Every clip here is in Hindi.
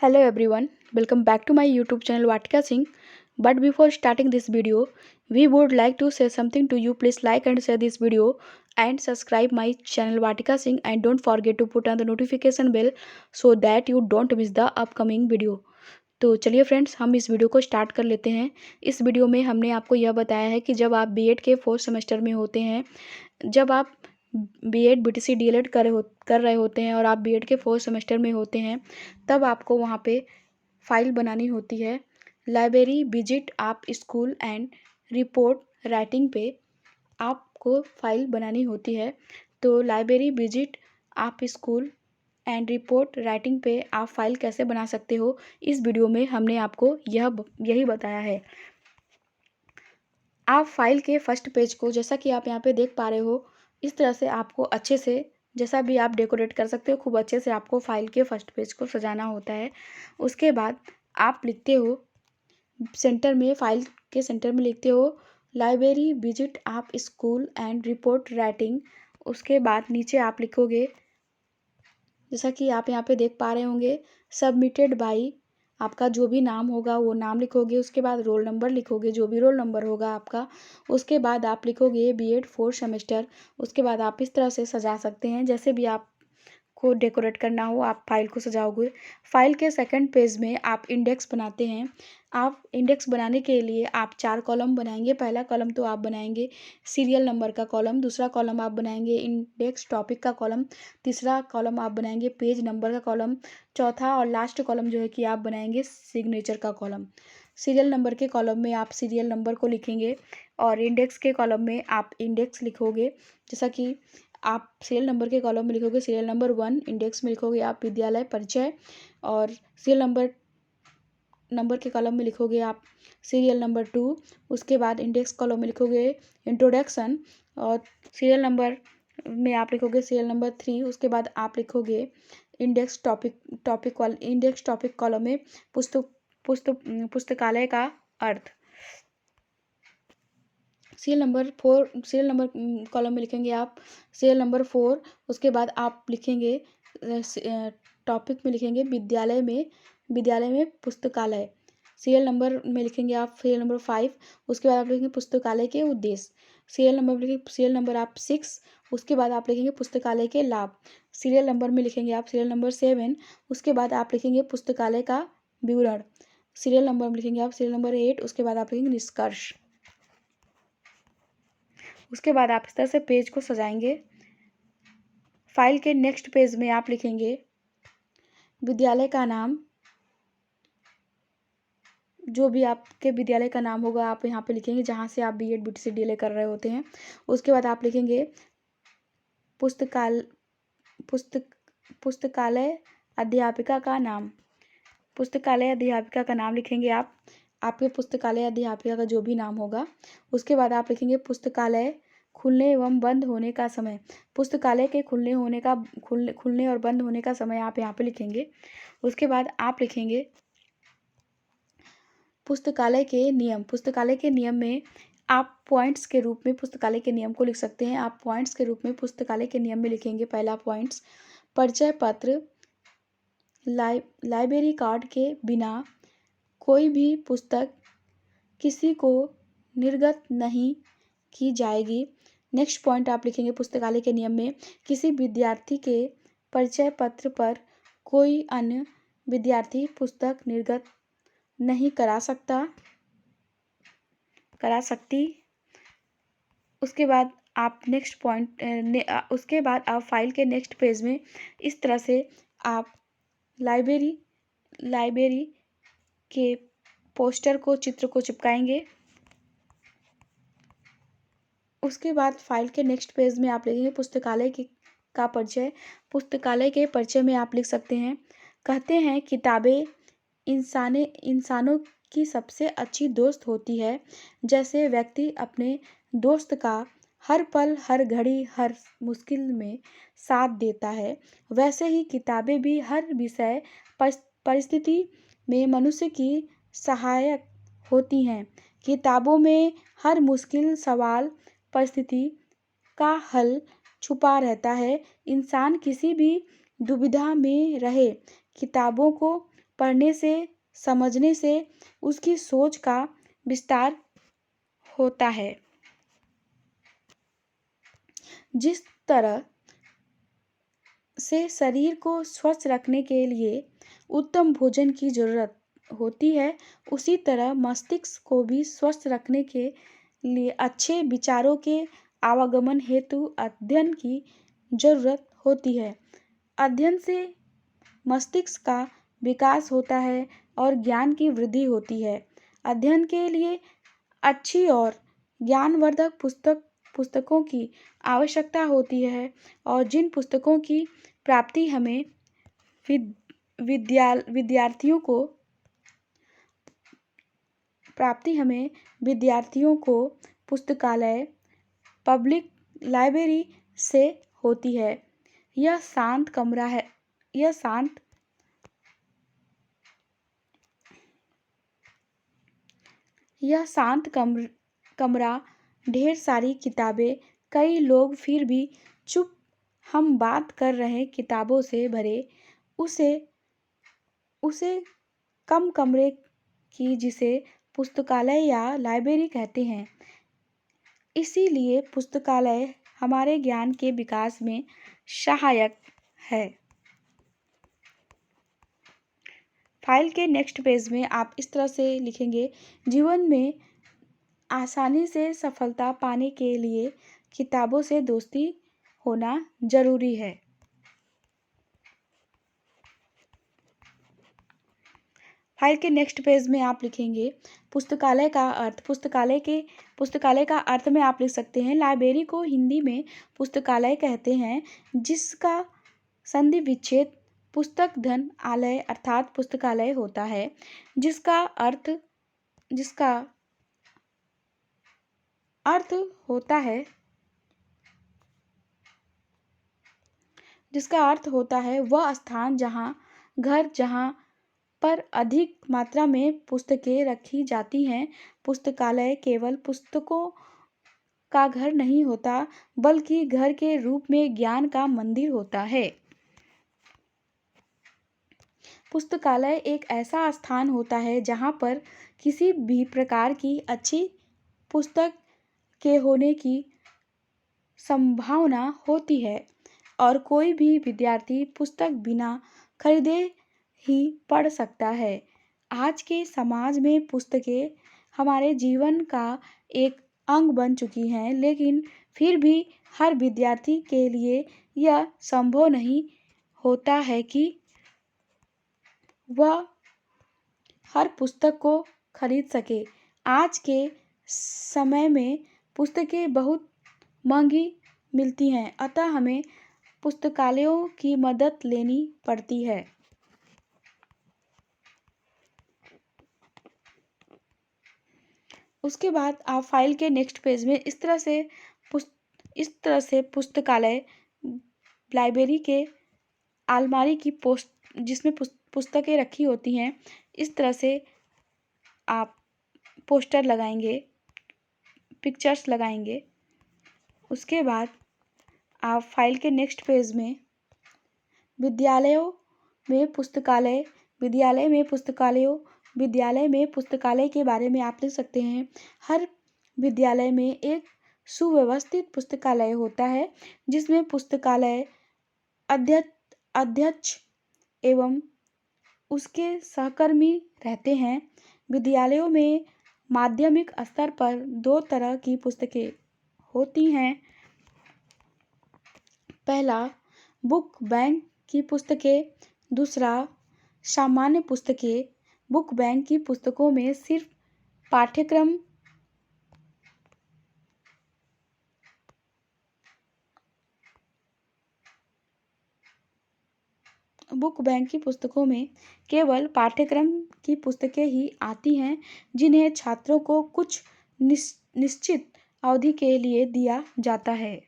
Hello everyone, welcome back to my YouTube channel Vatika Singh. But before starting this video, we would like to say something to you. Please like and share this video and subscribe my channel Vatika Singh and don't forget to put on the notification bell so that you don't miss the upcoming video. तो चलिए फ्रेंड्स, हम इस वीडियो को स्टार्ट कर लेते हैं। इस वीडियो में हमने आपको यह बताया है कि जब आप बीएड के 4th सेमेस्टर में होते हैं, जब आप बीएड बीटीसी डीएलएड कर रहे होते हैं और आप बीएड के 4th सेमेस्टर में होते हैं, तब आपको वहाँ पे फाइल बनानी होती है। लाइब्रेरी विजिट आप स्कूल एंड रिपोर्ट राइटिंग पे आपको फाइल बनानी होती है। तो लाइब्रेरी विजिट आप स्कूल एंड रिपोर्ट राइटिंग पे आप फाइल कैसे बना सकते हो, इस वीडियो में हमने आपको यही बताया है। आप फाइल के फर्स्ट पेज को, जैसा कि आप यहाँ पे देख पा रहे हो, इस तरह से आपको अच्छे से, जैसा भी आप डेकोरेट कर सकते हो, खूब अच्छे से आपको फाइल के फर्स्ट पेज को सजाना होता है। उसके बाद आप लिखते हो सेंटर में, फाइल के सेंटर में लिखते हो लाइब्रेरी विजिट आप स्कूल एंड रिपोर्ट राइटिंग। उसके बाद नीचे आप लिखोगे, जैसा कि आप यहाँ पे देख पा रहे होंगे, सबमिटेड बाई, आपका जो भी नाम होगा वो नाम लिखोगे। उसके बाद रोल नंबर लिखोगे, जो भी रोल नंबर होगा आपका। उसके बाद आप लिखोगे बीएड 4th सेमेस्टर। उसके बाद आप इस तरह से सजा सकते हैं, जैसे भी आप को डेकोरेट करना हो आप फाइल को सजाओगे। फाइल के सेकंड पेज में आप इंडेक्स बनाते हैं। आप इंडेक्स बनाने के लिए आप 4 कॉलम बनाएंगे। पहला कॉलम तो आप बनाएंगे सीरियल नंबर का कॉलम, दूसरा कॉलम आप बनाएंगे इंडेक्स टॉपिक का कॉलम, तीसरा कॉलम आप बनाएंगे पेज नंबर का कॉलम, चौथा और लास्ट कॉलम जो है कि आप बनाएंगे सिग्नेचर का कॉलम। सीरियल नंबर के कॉलम में आप सीरियल नंबर को लिखेंगे और इंडेक्स के कॉलम में आप इंडेक्स लिखोगे। जैसा कि आप सीरियल नंबर के कॉलम में लिखोगे सीरियल नंबर 1, इंडेक्स में लिखोगे आप विद्यालय परिचय, और सीरियल नंबर के कॉलम में लिखोगे आप सीरियल नंबर 2। उसके बाद इंडेक्स कॉलम में लिखोगे इंट्रोडक्शन, और सीरियल नंबर में आप लिखोगे सीरियल नंबर 3। उसके बाद आप लिखोगे इंडेक्स टॉपिक कॉलम में पुस्तकालय का अर्थ। सीरियल नंबर कॉलम में लिखेंगे आप सीरियल नंबर 4। उसके बाद आप लिखेंगे टॉपिक में लिखेंगे विद्यालय में पुस्तकालय। सीरियल नंबर में लिखेंगे आप सीरियल नंबर 5। उसके बाद आप लिखेंगे पुस्तकालय के उद्देश्य। सीरियल नंबर आप 6। उसके बाद आप लिखेंगे पुस्तकालय के लाभ। सीरियल नंबर में लिखेंगे आप सीरियल नंबर 7। उसके बाद आप लिखेंगे पुस्तकालय का विवरण। सीरियल नंबर में लिखेंगे आप सीरियल नंबर 8। उसके बाद आप लिखेंगे निष्कर्ष। उसके बाद आप इस तरह से पेज को सजाएंगे। फाइल के नेक्स्ट पेज में आप लिखेंगे विद्यालय का नाम, जो भी आपके विद्यालय का नाम होगा आप यहाँ पे लिखेंगे, जहाँ से आप बीएड बीटीसी डीएलएड कर रहे होते हैं। उसके बाद आप लिखेंगे पुस्तकालय अध्यापिका का नाम। पुस्तकालय अध्यापिका का नाम लिखेंगे आप, आपके पुस्तकालय अध्यापिका का जो भी नाम होगा। उसके बाद आप लिखेंगे पुस्तकालय खुलने एवं बंद होने का समय। पुस्तकालय के खुलने और बंद होने का समय आप यहाँ पे लिखेंगे। उसके बाद आप लिखेंगे पुस्तकालय के नियम। पुस्तकालय के नियम में आप पॉइंट्स के रूप में पुस्तकालय के नियम को लिख सकते हैं। आप पॉइंट्स के रूप में पुस्तकालय के नियम में लिखेंगे पहला पॉइंट्स, परिचय पत्र, लाइब्रेरी कार्ड के बिना कोई भी पुस्तक किसी को निर्गत नहीं की जाएगी। नेक्स्ट पॉइंट आप लिखेंगे पुस्तकालय के नियम में, किसी विद्यार्थी के परिचय पत्र पर कोई अन्य विद्यार्थी पुस्तक निर्गत नहीं करा सकती। उसके बाद आप उसके बाद आप फाइल के नेक्स्ट पेज में इस तरह से आप लाइब्रेरी के पोस्टर को, चित्र को चिपकाएंगे। उसके बाद फाइल के नेक्स्ट पेज में आप लिखेंगे पुस्तकालय का परिचय। पुस्तकालय के परिचय में आप लिख सकते हैं, कहते हैं किताबें इंसानों की सबसे अच्छी दोस्त होती है। जैसे व्यक्ति अपने दोस्त का हर पल, हर घड़ी, हर मुश्किल में साथ देता है, वैसे ही किताबें भी हर विषय परिस्थिति में मनुष्य की सहायक होती हैं। किताबों में हर मुश्किल सवाल, परिस्थिति का हल छुपा रहता है। इंसान किसी भी दुविधा में रहे, किताबों को पढ़ने से, समझने से उसकी सोच का विस्तार होता है। जिस तरह से शरीर को स्वस्थ रखने के लिए उत्तम भोजन की जरूरत होती है, उसी तरह मस्तिष्क को भी स्वस्थ रखने के लिए अच्छे विचारों के आवागमन हेतु अध्ययन की जरूरत होती है। अध्ययन से मस्तिष्क का विकास होता है और ज्ञान की वृद्धि होती है। अध्ययन के लिए अच्छी और ज्ञानवर्धक पुस्तकों की आवश्यकता होती है, और जिन पुस्तकों की प्राप्ति हमें विद्यार्थियों को पुस्तकालय, पब्लिक लाइब्रेरी से होती है। यह शांत कमरा है। यह शांत कमरा, ढेर सारी किताबें, कई लोग फिर भी चुप, हम बात कर रहे किताबों से भरे उसे कम कमरे की, जिसे पुस्तकालय या लाइब्रेरी कहते हैं। इसीलिए पुस्तकालय हमारे ज्ञान के विकास में सहायक है। फाइल के नेक्स्ट पेज में आप इस तरह से लिखेंगे, जीवन में आसानी से सफलता पाने के लिए किताबों से दोस्ती होना जरूरी है। फाइल के नेक्स्ट पेज में आप लिखेंगे पुस्तकालय का अर्थ। पुस्तकालय का अर्थ में आप लिख सकते हैं, लाइब्रेरी को हिंदी में पुस्तकालय कहते हैं, जिसका संधि विच्छेद पुस्तक धन आलय अर्थात पुस्तकालय होता है, जिसका अर्थ होता है वह स्थान जहाँ पर अधिक मात्रा में पुस्तकें रखी जाती हैं। पुस्तकालय केवल पुस्तकों का घर नहीं होता, बल्कि घर के रूप में ज्ञान का मंदिर होता है। पुस्तकालय एक ऐसा स्थान होता है जहाँ पर किसी भी प्रकार की अच्छी पुस्तक के होने की संभावना होती है, और कोई भी विद्यार्थी पुस्तक बिना खरीदे ही पढ़ सकता है। आज के समाज में पुस्तकें हमारे जीवन का एक अंग बन चुकी हैं, लेकिन फिर भी हर विद्यार्थी के लिए यह संभव नहीं होता है कि वह हर पुस्तक को खरीद सके। आज के समय में पुस्तकें बहुत महंगी मिलती हैं, अतः हमें पुस्तकालयों की मदद लेनी पड़ती है। उसके बाद आप फाइल के नेक्स्ट पेज में इस तरह से पुस्तकालय, लाइब्रेरी के अलमारी की जिसमें पुस्तकें रखी होती हैं, इस तरह से आप पोस्टर लगाएंगे, पिक्चर्स लगाएंगे। उसके बाद आप फाइल के नेक्स्ट पेज में विद्यालय में पुस्तकालय के बारे में आप लिख सकते हैं। हर विद्यालय में एक सुव्यवस्थित पुस्तकालय होता है, जिसमें पुस्तकालय अध्यक्ष एवं उसके सहकर्मी रहते हैं। विद्यालयों में माध्यमिक स्तर पर 2 तरह की पुस्तकें होती हैं। पहला बुक बैंक की पुस्तकें, दूसरा सामान्य पुस्तकें। बुक बैंक की पुस्तकों में सिर्फ पाठ्यक्रम बुक बैंक की पुस्तकों में केवल पाठ्यक्रम की पुस्तकें ही आती हैं, जिन्हें छात्रों को कुछ निश्चित अवधि के लिए दिया जाता है।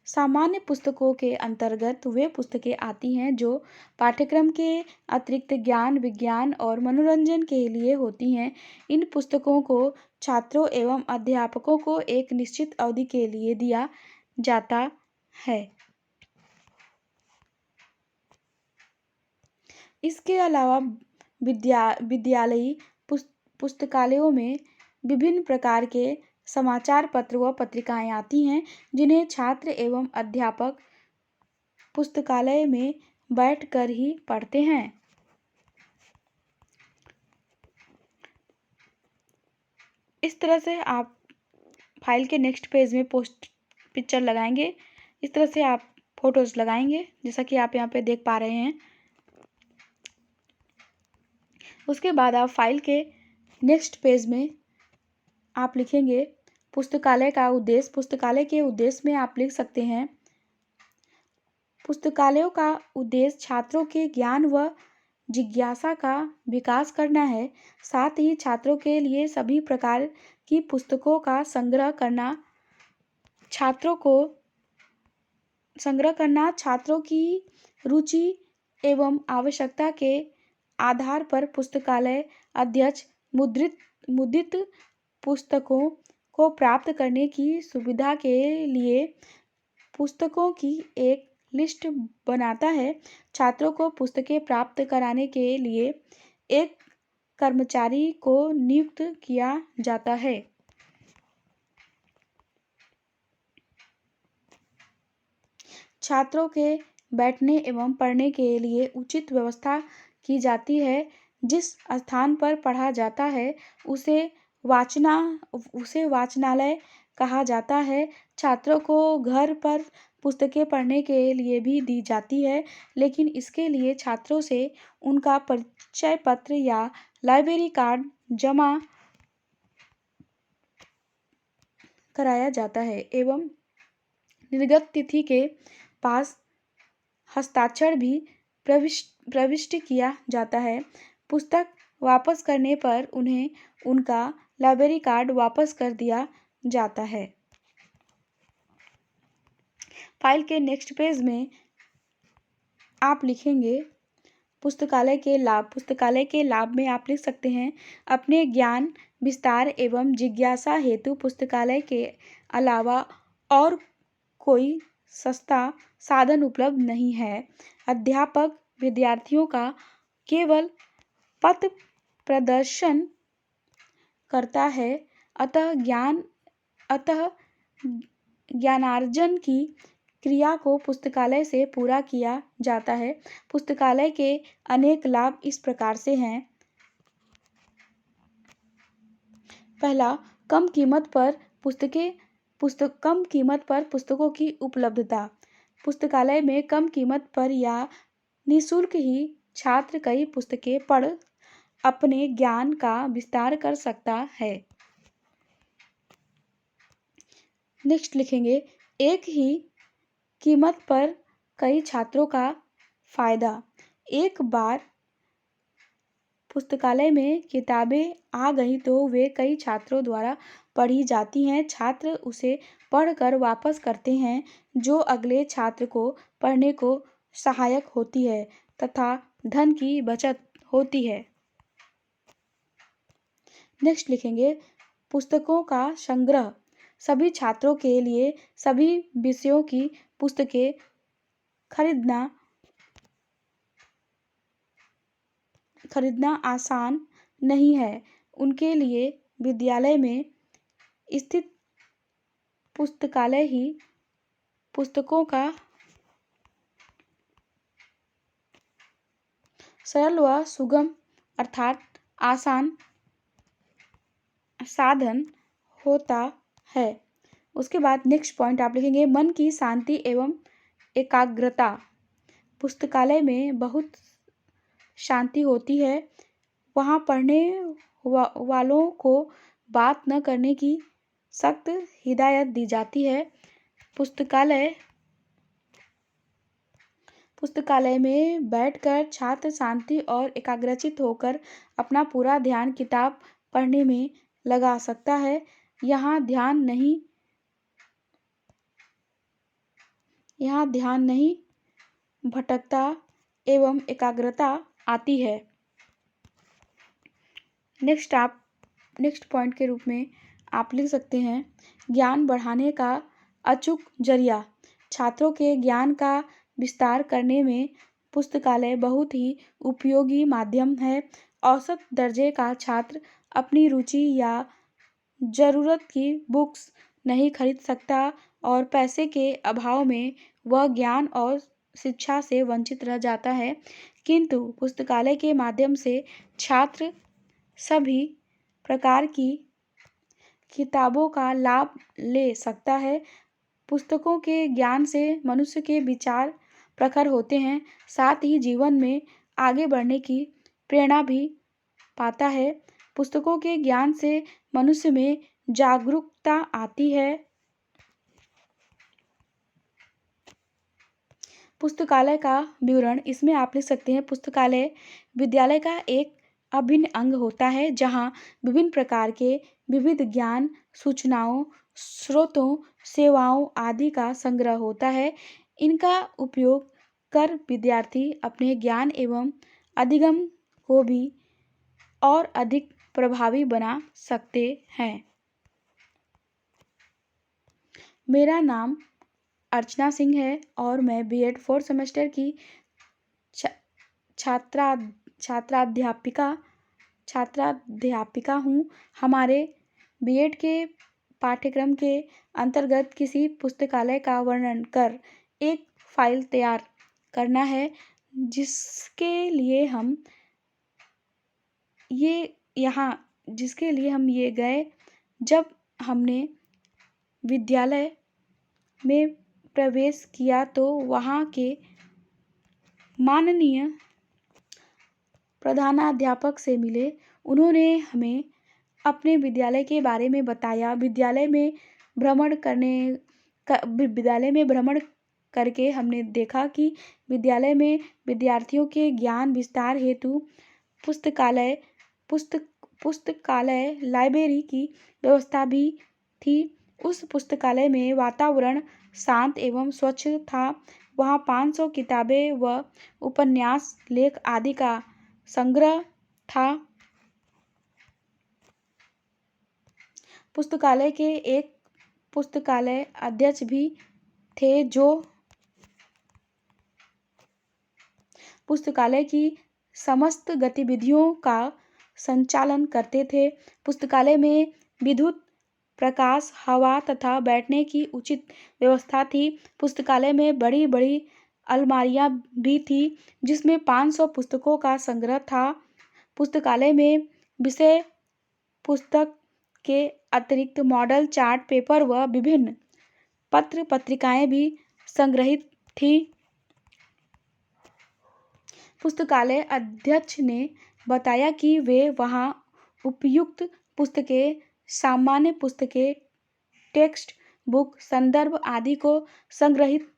सामान्य पुस्तकों के अंतर्गत वे पुस्तकें आती हैं जो पाठ्यक्रम के अतिरिक्त ज्ञान, विज्ञान और मनोरंजन के लिए होती हैं। इन पुस्तकों को छात्रों एवं अध्यापकों को एक निश्चित अवधि के लिए दिया जाता है। इसके अलावा विद्यालयी पुस्तकालयों में विभिन्न प्रकार के समाचार पत्र व पत्रिकाएं आती हैं, जिन्हें छात्र एवं अध्यापक पुस्तकालय में बैठकर ही पढ़ते हैं। इस तरह से आप फाइल के नेक्स्ट पेज में पिक्चर लगाएंगे। इस तरह से आप फोटोज लगाएंगे, जैसा कि आप यहाँ पे देख पा रहे हैं। उसके बाद आप फाइल के नेक्स्ट पेज में आप लिखेंगे पुस्तकालय का उद्देश्य। पुस्तकालय के उद्देश्य में आप लिख सकते हैं, पुस्तकालयों का उद्देश्य छात्रों के ज्ञान व जिज्ञासा का विकास करना है। साथ ही छात्रों के लिए सभी प्रकार की पुस्तकों का संग्रह करना, छात्रों की रुचि एवं आवश्यकता के आधार पर पुस्तकालय अध्यक्ष मुद्रित पुस्तकों को प्राप्त करने की सुविधा के लिए पुस्तकों की एक लिस्ट बनाता है। छात्रों को पुस्तकें प्राप्त कराने के लिए एक कर्मचारी को नियुक्त किया जाता है। छात्रों के बैठने एवं पढ़ने के लिए उचित व्यवस्था की जाती है। जिस स्थान पर पढ़ा जाता है उसे वाचनालय कहा जाता है। छात्रों को घर पर पुस्तकें पढ़ने के लिए भी दी जाती है, लेकिन इसके लिए छात्रों से उनका परिचय पत्र या लाइब्रेरी कार्ड जमा कराया जाता है एवं निर्गत तिथि के पास हस्ताक्षर भी प्रविष्ट किया जाता है। पुस्तक वापस करने पर उन्हें उनका लाइब्रेरी कार्ड वापस कर दिया जाता है। फाइल के नेक्स्ट पेज में आप लिखेंगे पुस्तकालय के लाभ। पुस्तकालय के लाभ में आप लिख सकते हैं, अपने ज्ञान विस्तार एवं जिज्ञासा हेतु पुस्तकालय के अलावा और कोई सस्ता साधन उपलब्ध नहीं है। अध्यापक विद्यार्थियों का केवल पथ प्रदर्शन करता है, अतः ज्ञानार्जन की क्रिया को पुस्तकालय से पूरा किया जाता है। पुस्तकालय के अनेक लाभ इस प्रकार से हैं। पहला, कम कीमत पर पुस्तकों की उपलब्धता। पुस्तकालय में कम कीमत पर या निःशुल्क ही छात्र कई पुस्तकें पढ़ अपने ज्ञान का विस्तार कर सकता है। नेक्स्ट लिखेंगे, एक ही कीमत पर कई छात्रों का फायदा। एक बार पुस्तकालय में किताबें आ गई तो वे कई छात्रों द्वारा पढ़ी जाती हैं। छात्र उसे पढ़कर वापस करते हैं, जो अगले छात्र को पढ़ने को सहायक होती है तथा धन की बचत होती है। नेक्स्ट लिखेंगे, पुस्तकों का संग्रह। सभी छात्रों के लिए सभी विषयों की पुस्तकें खरीदना आसान नहीं है। उनके लिए विद्यालय में स्थित पुस्तकालय ही पुस्तकों का सरल व सुगम अर्थात आसान साधन होता है। उसके बाद नेक्स्ट पॉइंट आप लिखेंगे, मन की शांति एवं एकाग्रता। पुस्तकालय में बहुत शांति होती है। वहाँ पढ़ने वालों को बात न करने की सख्त हिदायत दी जाती है। पुस्तकालय में बैठकर छात्र शांति और एकाग्रचित होकर अपना पूरा ध्यान किताब पढ़ने में लगा सकता है। यहाँ ध्यान नहीं भटकता एवं एकाग्रता आती है। नेक्स्ट पॉइंट के रूप में आप लिख सकते हैं, ज्ञान बढ़ाने का अचूक जरिया। छात्रों के ज्ञान का विस्तार करने में पुस्तकालय बहुत ही उपयोगी माध्यम है। औसत दर्जे का छात्र अपनी रुचि या ज़रूरत की बुक्स नहीं खरीद सकता और पैसे के अभाव में वह ज्ञान और शिक्षा से वंचित रह जाता है, किंतु पुस्तकालय के माध्यम से छात्र सभी प्रकार की किताबों का लाभ ले सकता है। पुस्तकों के ज्ञान से मनुष्य के विचार प्रखर होते हैं, साथ ही जीवन में आगे बढ़ने की प्रेरणा भी पाता है। पुस्तकों के ज्ञान से मनुष्य में जागरूकता आती है। पुस्तकालय का विवरण इसमें आप लिख सकते हैं। पुस्तकालय विद्यालय का एक अभिन्न अंग होता है, जहाँ विभिन्न प्रकार के विविध ज्ञान, सूचनाओं, स्रोतों, सेवाओं आदि का संग्रह होता है। इनका उपयोग कर विद्यार्थी अपने ज्ञान एवं अधिगम को भी और अधिक प्रभावी बना सकते हैं। मेरा नाम अर्चना सिंह है और मैं बीएड 4th सेमेस्टर की छात्राध्यापिका हूँ। हमारे बीएड के पाठ्यक्रम के अंतर्गत किसी पुस्तकालय का वर्णन कर एक फाइल तैयार करना है, जिसके लिए हम ये गए जब हमने विद्यालय में प्रवेश किया तो वहाँ के माननीय प्रधानाध्यापक से मिले। उन्होंने हमें अपने विद्यालय के बारे में बताया। विद्यालय में भ्रमण करके हमने देखा कि विद्यालय में विद्यार्थियों के ज्ञान विस्तार हेतु पुस्तकालय लाइब्रेरी की व्यवस्था भी थी। उस पुस्तकालय में वातावरण शांत एवं स्वच्छ था। वहाँ 500 किताबें व उपन्यास, लेख आदि का संग्रह था। पुस्तकालय के एक पुस्तकालय अध्यक्ष भी थे, जो पुस्तकालय की समस्त गतिविधियों का संचालन करते थे। पुस्तकालय में विद्युत, प्रकाश, हवा तथा बैठने की उचित व्यवस्था थी। पुस्तकालय में बड़ी बड़ी अलमारियां भी थी, जिसमें 500 पुस्तकों का संग्रह था। पुस्तकालय में विषय पुस्तक के अतिरिक्त मॉडल, चार्ट पेपर व विभिन्न पत्र पत्रिकाएं भी संग्रहित थी। पुस्तकालय अध्यक्ष ने बताया कि वे वहाँ उपयुक्त पुस्तकें, सामान्य पुस्तकें, टेक्स्ट बुक, संदर्भ आदि को संग्रहित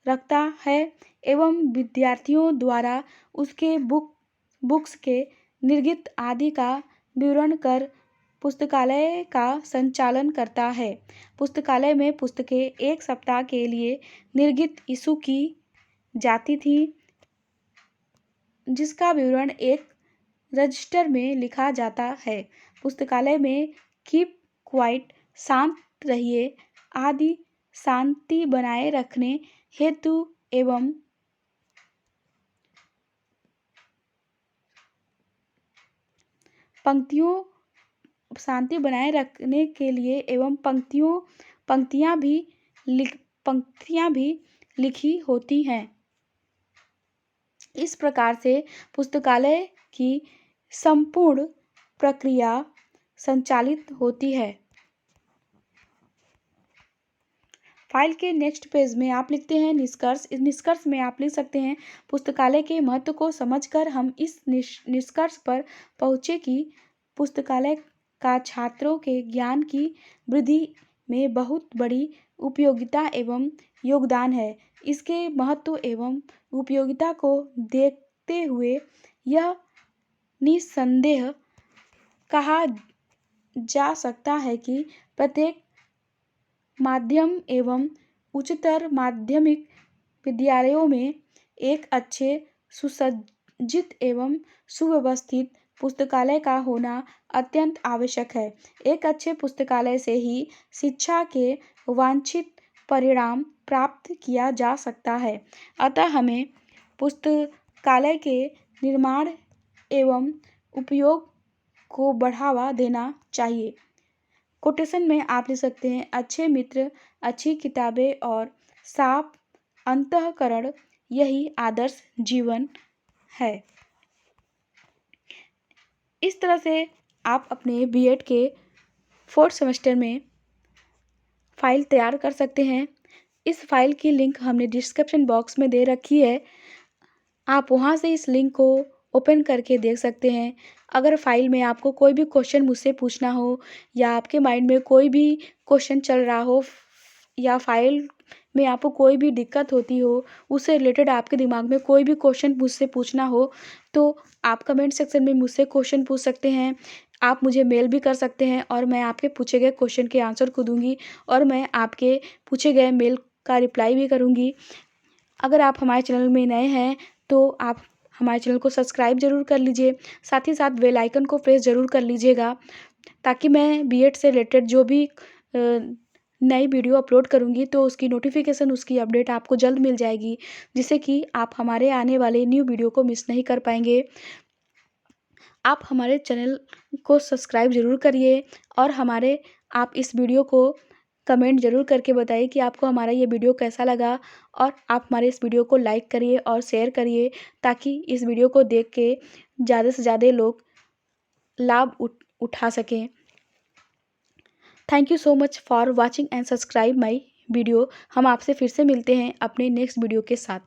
रखता है एवं विद्यार्थियों द्वारा उसके बुक्स के निर्गत आदि का विवरण कर पुस्तकालय का संचालन करता है। पुस्तकालय में पुस्तकें एक सप्ताह के लिए निर्गत इशू की जाती थी, जिसका विवरण एक रजिस्टर में लिखा जाता है। पुस्तकालय में कीप क्वाइट, शांत रहिए आदि शांति बनाए रखने हेतु एवं शांति बनाए रखने के लिए एवं पंक्तियां भी लिखी होती हैं। इस प्रकार से पुस्तकालय की संपूर्ण प्रक्रिया संचालित होती है। फाइल के नेक्स्ट पेज में आप लिखते हैं निष्कर्ष। इस निष्कर्ष में आप लिख सकते हैं, पुस्तकालय के महत्व को समझकर हम इस निष्कर्ष पर पहुँचे कि पुस्तकालय का छात्रों के ज्ञान की वृद्धि में बहुत बड़ी उपयोगिता एवं योगदान है। इसके महत्व एवं उपयोगिता को देखते हुए यह निस्संदेह कहा जा सकता है कि प्रत्येक माध्यम एवं उच्चतर माध्यमिक विद्यालयों में एक अच्छे, सुसज्जित एवं सुव्यवस्थित पुस्तकालय का होना अत्यंत आवश्यक है। एक अच्छे पुस्तकालय से ही शिक्षा के वांछित परिणाम प्राप्त किया जा सकता है। अतः हमें पुस्तकालय के निर्माण एवं उपयोग को बढ़ावा देना चाहिए। कोटेशन में आप लिख सकते हैं, अच्छे मित्र, अच्छी किताबें और साफ अंतःकरण यही आदर्श जीवन है। इस तरह से आप अपने बीएड के 4th सेमेस्टर में फाइल तैयार कर सकते हैं। इस फाइल की लिंक हमने डिस्क्रिप्शन बॉक्स में दे रखी है। आप वहां से इस लिंक को ओपन करके देख सकते हैं। अगर फाइल में आपको कोई भी क्वेश्चन मुझसे पूछना हो या आपके माइंड में कोई भी क्वेश्चन चल रहा हो या फाइल में आपको कोई भी दिक्कत होती हो, उससे रिलेटेड आपके दिमाग में कोई भी क्वेश्चन मुझसे पूछना हो, तो आप कमेंट सेक्शन में मुझसे क्वेश्चन पूछ सकते हैं। आप मुझे मेल भी कर सकते हैं और मैं आपके पूछे गए क्वेश्चन के आंसर को दूंगी और मैं आपके पूछे गए मेल का रिप्लाई भी करूंगी। अगर आप हमारे चैनल में नए हैं तो आप हमारे चैनल को सब्सक्राइब ज़रूर कर लीजिए, साथ ही साथ बेल आइकन को प्रेस ज़रूर कर लीजिएगा, ताकि मैं बीएड से रिलेटेड जो भी नई वीडियो अपलोड करूंगी तो उसकी नोटिफिकेशन, उसकी अपडेट आपको जल्द मिल जाएगी, जिससे कि आप हमारे आने वाले न्यू वीडियो को मिस नहीं कर पाएंगे। आप हमारे चैनल को सब्सक्राइब ज़रूर करिए और आप इस वीडियो को कमेंट ज़रूर करके बताइए कि आपको हमारा ये वीडियो कैसा लगा, और आप हमारे इस वीडियो को लाइक करिए और शेयर करिए, ताकि इस वीडियो को देख के ज़्यादा से ज़्यादा लोग लाभ उठा सकें। Thank you so much for watching and subscribe my video. हम आपसे फिर से मिलते हैं अपने नेक्स्ट वीडियो के साथ।